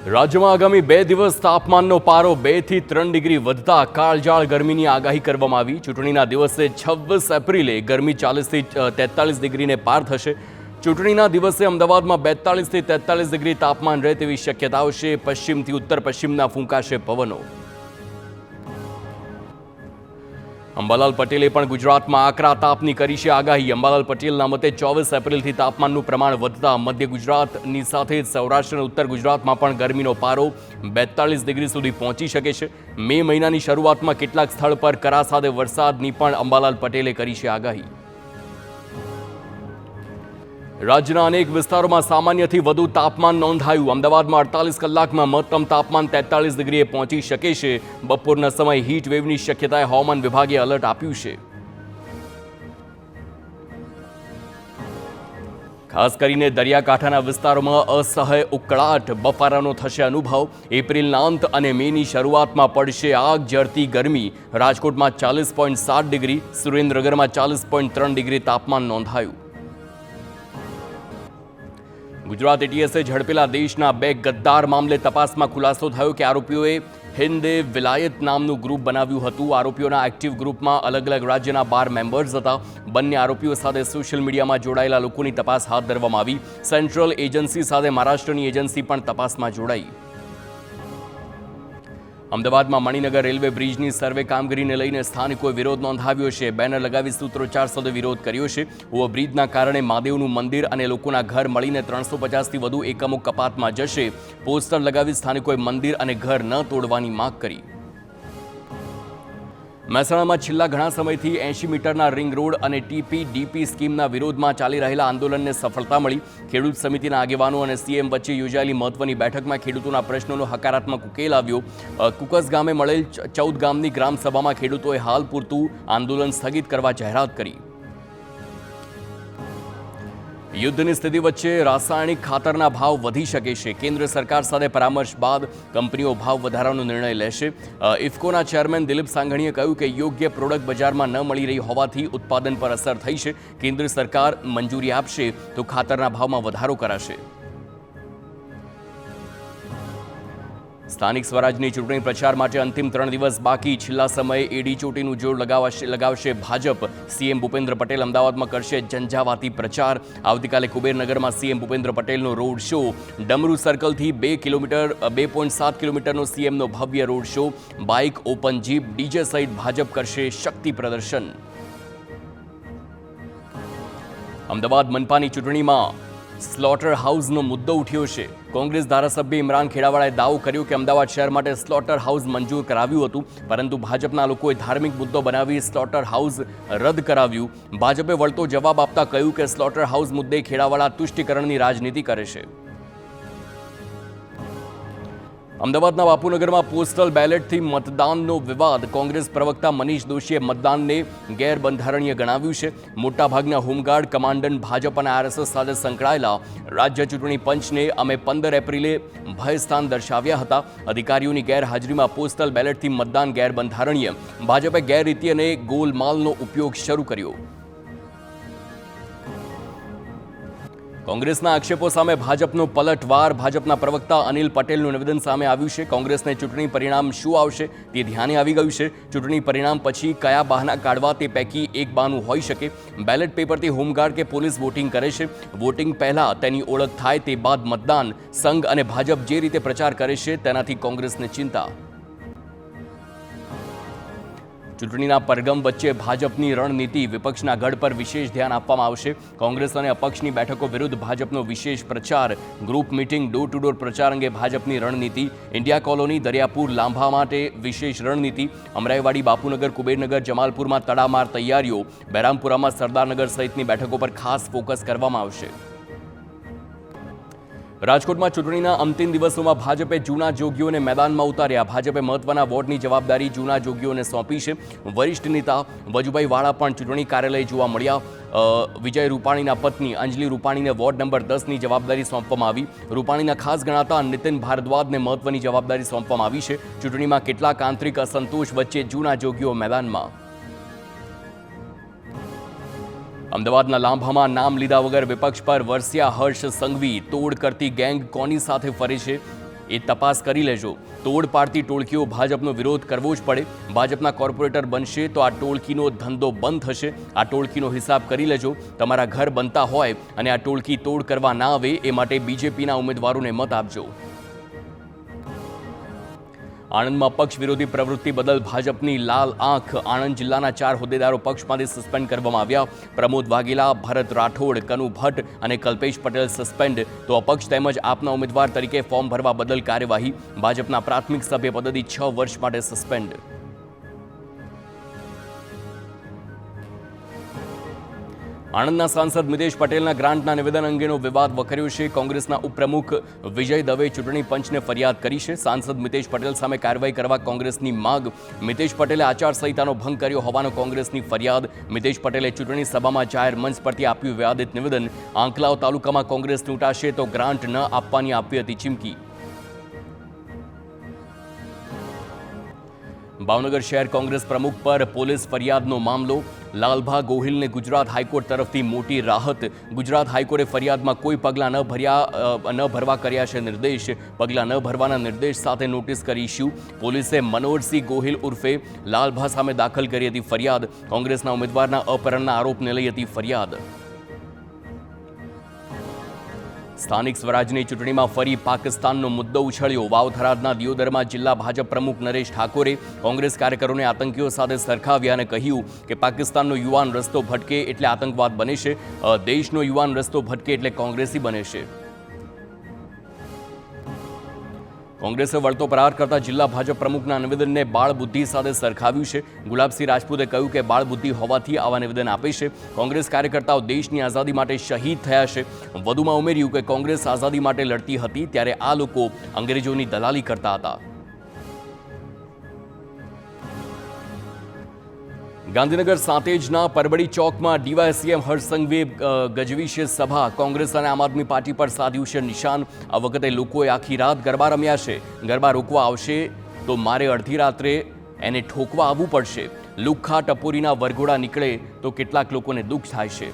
રાજ્યમાં આગામી 2 દિવસ તાપમાનનો પારો 2 થી 3 ડિગ્રી વધતા કાળઝાળ ગરમીની આગાહી કરવામાં આવી। ચૂંટણીના દિવસે 26 એપ્રિલે ગરમી 40 થી 43 ડિગ્રીને પાર થશે। ચૂંટણીના દિવસે અમદાવાદમાં 42 થી 43 ડિગ્રી તાપમાન રહે તેવી શક્યતાઓ છે। પશ્ચિમથી ઉત્તર પશ્ચિમના ફૂંકાશે પવનો। અંબાલાલ પટેલે પણ ગુજરાતમાં આકરા તાપની કરી છે આગાહી। અંબાલાલ પટેલના મતે 24 એપ્રિલથી તાપમાનનું પ્રમાણ વધતા મધ્ય ગુજરાતની સાથે સૌરાષ્ટ્ર અને ઉત્તર ગુજરાતમાં પણ ગરમીનો પારો 42 ડિગ્રી સુધી પહોંચી શકે છે। મે મહિનાની શરૂઆતમાં કેટલાક સ્થળ પર કરા સાથે વરસાદની પણ અંબાલાલ પટેલે કરી છે આગાહી। રાજ્યના અનેક વિસ્તારોમાં સામાન્યથી વધુ તાપમાન નોંધાયું। અમદાવાદમાં 48 કલાકમાં મહત્તમ તાપમાન 43 ડિગ્રીએ પહોંચી શકે છે। બપોરના સમયે હીટ વેવની શક્યતાએ હવામાન વિભાગે એલર્ટ આપ્યું છે। ખાસ કરીને દરિયાકાંઠાના વિસ્તારોમાં અસહ્ય ઉકળાટ બફારાનો થશે અનુભવ। એપ્રિલના અંત અને મેની શરૂઆતમાં પડશે આગ ઝરતી ગરમી। રાજકોટમાં 40.7 ડિગ્રી, સુરેન્દ્રનગરમાં 40.3 ડિગ્રી તાપમાન નોંધાયું। ગુજરાત એટીએસે ઝડપેલા દેશના 2 ગદ્દાર મામલે તપાસમાં ખુલાસો થયો કે આરોપીઓએ હિન્દ વિલાયત નામનું ગ્રુપ બનાવ્યું હતું। આરોપીઓના એક્ટિવ ગ્રુપમાં અલગ અલગ રાજ્યના 12 મેમ્બર્સ હતા। બંને આરોપીઓ સાથે સોશિયલ મીડિયામાં જોડાયેલા લોકોની તપાસ હાથ ધરવામાં આવી। સેન્ટ્રલ એજન્સી સાથે મહારાષ્ટ્રની એજન્સી પણ તપાસમાં જોડાઈ। અમદાવાદમાં મણિનગર રેલવે બ્રિજની સર્વે કામગીરીને લઈને સ્થાનિકોએ વિરોધ નોંધાવ્યો છે। બેનર લગાવી સૂત્રોચ્ચાર સાથે વિરોધ કર્યો છે। ઓવરબ્રિજના કારણે મહાદેવનું મંદિર અને લોકોના ઘર મળીને 350થી વધુ એકમો કપાતમાં જશે। પોસ્ટર લગાવી સ્થાનિકોએ મંદિર અને ઘર ન તોડવાની માંગ કરી। મહેસાણામાં છેલ્લા ઘણા સમયથી 80 મીટરના રિંગ રોડ અને ટીપીડીપી સ્કીમના વિરોધમાં ચાલી રહેલા આંદોલનને સફળતા મળી। ખેડૂત સમિતિના આગેવાનો અને સીએમ વચ્ચે યોજાયેલી મહત્વની બેઠકમાં ખેડૂતોના પ્રશ્નોનો હકારાત્મક ઉકેલ આવ્યો। કુકસ ગામે મળેલ 14 ગામની ગ્રામસભામાં ખેડૂતોએ હાલ પૂરતું આંદોલન સ્થગિત કરવા જાહેરાત કરી। યુદ્ધની સ્થિતિ વચ્ચે રાસાયણિક ખાતરના ભાવ વધી શકે છે। કેન્દ્ર સરકાર સાથે પરામર્શ બાદ કંપનીઓ ભાવ વધારવાનો નિર્ણય લેશે। ઇફકોના ચેરમેન દિલીપ સાંઘણીએ કહ્યું કે યોગ્ય પ્રોડક્ટ બજારમાં ન મળી રહી હોવાથી ઉત્પાદન પર અસર થઈ છે। કેન્દ્ર સરકાર મંજૂરી આપશે તો ખાતરના ભાવમાં વધારો કરાશે। સ્થાનિક સ્વરાજની ચૂંટણી પ્રચાર માટે અંતિમ 3 દિવસ બાકી। છેલ્લા સમયે એડી ચોટીનું જોર લગાવશે ભાજપ। સીએમ ભૂપેન્દ્ર પટેલ અમદાવાદમાં કરશે ઝંઝાવાતી પ્રચાર। આવતીકાલે કુબેરનગરમાં સીએમ ભૂપેન્દ્ર પટેલનો રોડ શો। ડમરૂ સર્કલથી 2.7 કિલોમીટરનો સીએમનો ભવ્ય road show. Bike, open jeep, DJ સહિત ભાજપ કરશે શક્તિ પ્રદર્શન। અમદાવાદ મનપાની ચૂંટણીમાં સ્લોટર હાઉસનો મુદ્દો ઉઠ્યો છે। કોંગ્રેસ ધારાસભ્ય ઇમરાન ખેડાવાળાએ દાવો કર્યો કે અમદાવાદ શહેર માટે સ્લોટર હાઉસ મંજૂર કરાવ્યું હતું, પરંતુ ભાજપના લોકોએ ધાર્મિક મુદ્દો બનાવી સ્લોટર હાઉસ રદ કરાવ્યું। ભાજપે વળતો જવાબ આપતા કહ્યું કે સ્લોટર હાઉસ મુદ્દે ખેડાવાળા તુષ્ટિકરણની રાજનીતિ કરે છે। અમદાવાદના બાપુનગરમાં પોસ્ટલ બેલેટથી મતદાનનો વિવાદ। કોંગ્રેસ પ્રવક્તા મનીષ દોશીએ મતદાનને ગેરબંધારણીય ગણાવ્યું છે। મોટાભાગના હોમગાર્ડ કમાન્ડન્ટ ભાજપ અને આરએસએસ સાથે સંકળાયેલા રાજ્ય ચૂંટણી પંચને અમે 15 એપ્રિલે ભયસ્થાન દર્શાવ્યા હતા। અધિકારીઓની ગેરહાજરીમાં પોસ્ટલ બેલેટથી મતદાન ગેરબંધારણીય। ભાજપે ગેરરીતિ અને ગોલમાલનો ઉપયોગ શરૂ કર્યો। કોંગ્રેસના આક્ષેપો સામે ભાજપનો પલટવાર। ભાજપના પ્રવક્તા અનિલ પટેલનું નિવેદન સામે આવ્યું છે। કોંગ્રેસને ચૂંટણી પરિણામ શું આવશે તે ધ્યાને આવી ગયું છે। ચૂંટણી પરિણામ પછી કયા બહાના કાઢવા તે પૈકી એક બહાનું હોઈ શકે। બેલેટ પેપરથી હોમગાર્ડ કે પોલીસ વોટિંગ કરે છે। વોટિંગ પહેલા તેની ઓળખ થાય તે બાદ મતદાન। સંઘ અને ભાજપ જે રીતે પ્રચાર કરે છે તેનાથી કોંગ્રેસને ચિંતા। ચૂંટણીના પરગમ વચ્ચે ભાજપની રણનીતિ। વિપક્ષના ગઢ પર વિશેષ ધ્યાન આપવામાં આવશે। કોંગ્રેસ અને અપક્ષની બેઠકો વિરુદ્ધ ભાજપનો વિશેષ પ્રચાર। Group meeting, door to door પ્રચાર અંગે ભાજપની રણનીતિ। ઇન્ડિયા કોલોની, દરિયાપુર, લાંભા માટે વિશેષ રણનીતિ। અમરાઈવાડી, બાપુનગર, કુબેરનગર, જમાલપુરમાં તડામાર તૈયારીઓ। બહેરામપુરામાં સરદારનગર સહિતની બેઠકો પર ખાસ ફોકસ કરવામાં આવશે। રાજકોટમાં ચૂંટણીના અંતિમ દિવસોમાં ભાજપે જૂના જોગીઓને મેદાનમાં ઉતાર્યા। ભાજપે મહત્વના વોર્ડની જવાબદારી જૂના જોગીઓને સોંપી છે। વરિષ્ઠ નેતા વજુભાઈ વાળા પણ ચૂંટણી કાર્યાલય જોવા મળ્યા। વિજય રૂપાણીના પત્ની અંજલિ રૂપાણીને વોર્ડ નંબર 10ની જવાબદારી સોંપવામાં આવી। રૂપાણીના ખાસ ગણાતા નીતિન ભારદ્વાજને મહત્વની જવાબદારી સોંપવામાં આવી છે। ચૂંટણીમાં કેટલાક આંતરિક અસંતોષ વચ્ચે જૂના જોગીઓ મેદાનમાં। અમદાવાદના લાંભામાં નામ લીધા વગર વિપક્ષ પર વરસ્યા હર્ષ સંઘવી। તોડ કરતી ગેંગ કોની સાથે ફરે છે એ તપાસ કરી લેજો. તોડ પાડતી ટોળકીઓ ભાજપનો વિરોધ કરવો જ પડે. ભાજપના કોર્પોરેટર બનશે તો આ ટોળકીનો ધંધો બંધ થશે. આ ટોળકીનો હિસાબ કરી લેજો. તમારા ઘર બનતા હોય અને આ ટોળકી તોડ કરવા ના આવે એ માટે બીજેપીના ઉમેદવારોને મત આપજો. આણંદમાં પક્ષ વિરોધી પ્રવૃત્તિ બદલ ભાજપની લાલ આંખ. આણંદ જિલ્લાના 4 હોદ્દેદારો પક્ષમાંથી સસ્પેન્ડ કરવામાં આવ્યા. પ્રમોદ વાઘેલા, ભરત રાઠોડ, કનુ ભટ્ટ અને કલ્પેશ પટેલ સસ્પેન્ડ. તો અપક્ષ તેમજ આપના ઉમેદવાર તરીકે ફોર્મ ભરવા બદલ કાર્યવાહી. ભાજપના પ્રાથમિક સભ્ય પદેથી 6 વર્ષ માટે સસ્પેન્ડ. આણંદના સાંસદ મિતેશ પટેલના ગ્રાન્ટના નિવેદન અંગેનો વિવાદ વકર્યો છે. કોંગ્રેસના ઉપપ્રમુખ વિજય દવે ચૂંટણી પંચને ફરિયાદ કરી છે. સાંસદ મિતેશ પટેલ સામે કાર્યવાહી કરવા કોંગ્રેસની માંગ. મિતેશ પટેલે આચારસંહિતાનો ભંગ કર્યો હોવાનો કોંગ્રેસની ફરિયાદ. મિતેશ પટેલે ચૂંટણી સભામાં જાહેર મંચ પરથી આપ્યું વિવાદિત નિવેદન. આંકલાવ તાલુકામાં કોંગ્રેસ ચૂંટાશે તો ગ્રાન્ટ ન આપવાની આપી હતી ચીમકી. ભાવનગર શહેર કોંગ્રેસ પ્રમુખ પર પોલીસ ફરિયાદનો મામલો. લાલભા ગોહિલને ગુજરાત હાઈકોર્ટ તરફથી મોટી રાહત. ગુજરાત હાઈકોર્ટે ફરિયાદમાં કોઈ પગલાં ન ભરવા કર્યા છે નિર્દેશ. પગલાં ન ભરવાના નિર્દેશ સાથે નોટિસ કરી ઇસ્યુ. પોલીસે મનોહરસિંહ ગોહિલ ઉર્ફે લાલભા સામે દાખલ કરી હતી ફરિયાદ. કોંગ્રેસના ઉમેદવારના અપહરણના આરોપને લઈ હતી ફરિયાદ. સ્થાનિક સ્વરાજની ચૂંટણીમાં ફરી પાકિસ્તાનનો મુદ્દો ઉછળ્યો. વાવથરાદના દિયોદરમાં જિલ્લા ભાજપ પ્રમુખ નરેશ ઠાકોરે કોંગ્રેસ કાર્યકરોને આતંકીઓ સાથે સરખાવ્યા અને કહ્યું કે પાકિસ્તાનનો યુવાન રસ્તો ભટકે એટલે આતંકવાદ બને છે, દેશનો યુવાન રસ્તો ભટકે એટલે કોંગ્રેસી બને છે. કોંગ્રેસે વળતો પ્રહાર કરતા જિલ્લા ભાજપ પ્રમુખના નિવેદનને બાળ બુદ્ધિ સાથે સરખાવ્યું છે. ગુલાબસિંહ રાજપૂતે કહ્યું કે બાળ બુદ્ધિ હોવાથી આવા નિવેદન આપે છે. કોંગ્રેસ કાર્યકર્તાઓ દેશની આઝાદી માટે શહીદ થયા છે. વધુમાં ઉમેર્યું કે કોંગ્રેસ આઝાદી માટે લડતી હતી ત્યારે આ લોકો અંગ્રેજોની દલાલી કરતા હતા. ગાંધીનગર સાંતેજના પરબડી ચોકમાં ડીવાયએસપી હર્ષ સંઘવીએ ગજવી છે સભા. કોંગ્રેસ અને આમ આદમી પાર્ટી પર સાધ્યું છે નિશાન. આ વખતે લોકોએ આખી રાત ગરબા રમ્યા છે. ગરબા રોકવા આવશે તો મારે અડધી રાત્રે એને ઠોકવા આવવું પડશે. લુખ્ખા ટપોરીના વરઘોડા નીકળે તો કેટલાક લોકોને દુઃખ થાય છે.